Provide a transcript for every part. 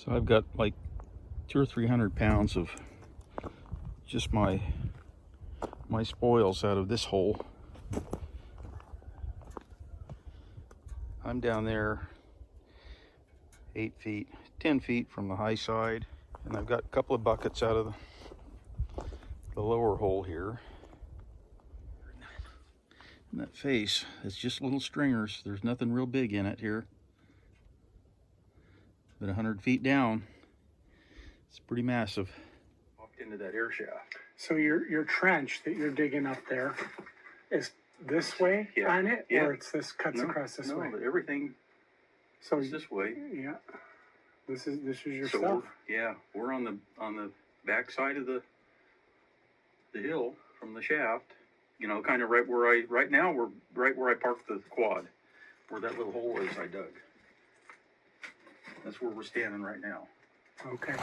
So I've got like 200 or 300 pounds of just my spoils out of this hole. I'm down there 8 feet, 10 feet from the high side, and I've got a couple of buckets out of the lower hole here. And that face is just little stringers. There's nothing real big in it here. But 100 feet down, it's pretty massive. Walked into that air shaft. So your trench that you're digging up there is this way on it, or it's this cuts across this way? No, everything is this way. Yeah. This is your stuff. We're on the back side of the hill from the shaft. You know, kind of right now we're right where I parked the quad, where that little hole is I dug. That's where we're standing right now. Okay.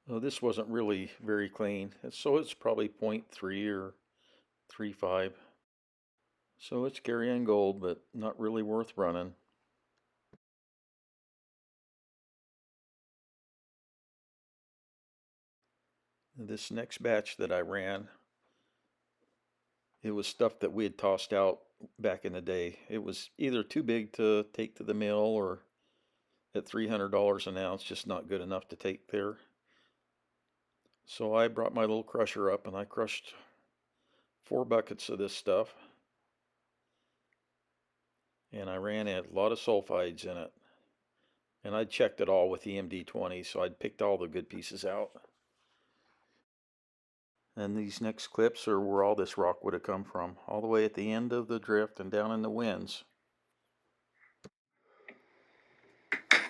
Well, this wasn't really very clean, so it's probably 0.3 or 3.5. So it's carrying gold, but not really worth running. This next batch that I ran, it was stuff that we had tossed out back in the day. It was either too big to take to the mill, or at $300 an ounce, just not good enough to take there. So I brought my little crusher up and I crushed 4 buckets of this stuff. And I ran a lot of sulfides in it. And I checked it all with the MD20, so I'd picked all the good pieces out. And these next clips are where all this rock would have come from, all the way at the end of the drift and down in the winze.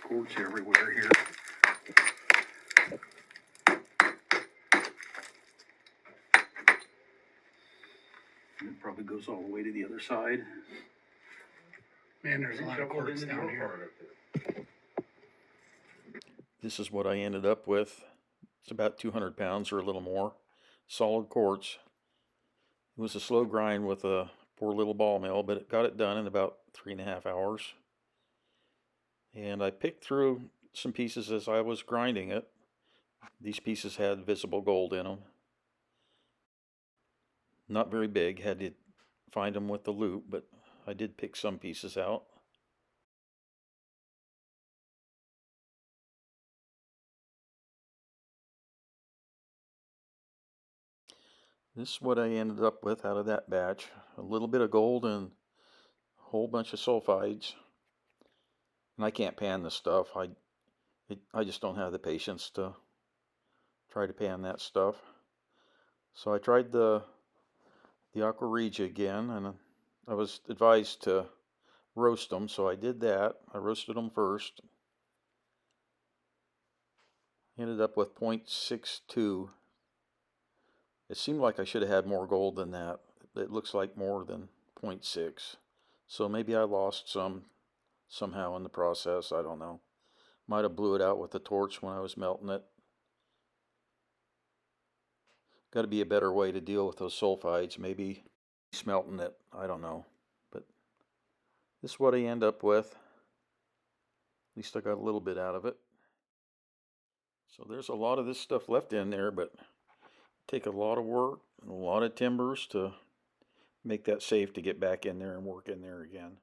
Quartz everywhere here. And it probably goes all the way to the other side. Man, there's a lot of quartz down here. This is what I ended up with. It's about 200 pounds or a little more. Solid quartz. It was a slow grind with a poor little ball mill, but it got it done in about 3.5 hours. And I picked through some pieces as I was grinding it. These pieces had visible gold in them. Not very big, had to find them with the loop, but I did pick some pieces out. This is what I ended up with out of that batch. A little bit of gold and a whole bunch of sulfides. And I can't pan this stuff. I just don't have the patience to try to pan that stuff. So I tried the Aqua Regia again, and I was advised to roast them, so I did that. I roasted them first. Ended up with 0.62. It seemed like I should have had more gold than that. It looks like more than 0.6. So maybe I lost some somehow in the process. I don't know. Might have blew it out with the torch when I was melting it. Got to be a better way to deal with those sulfides. Maybe smelting it. I don't know. But this is what I end up with. At least I got a little bit out of it. So there's a lot of this stuff left in there, but take a lot of work and a lot of timbers to make that safe to get back in there and work in there again.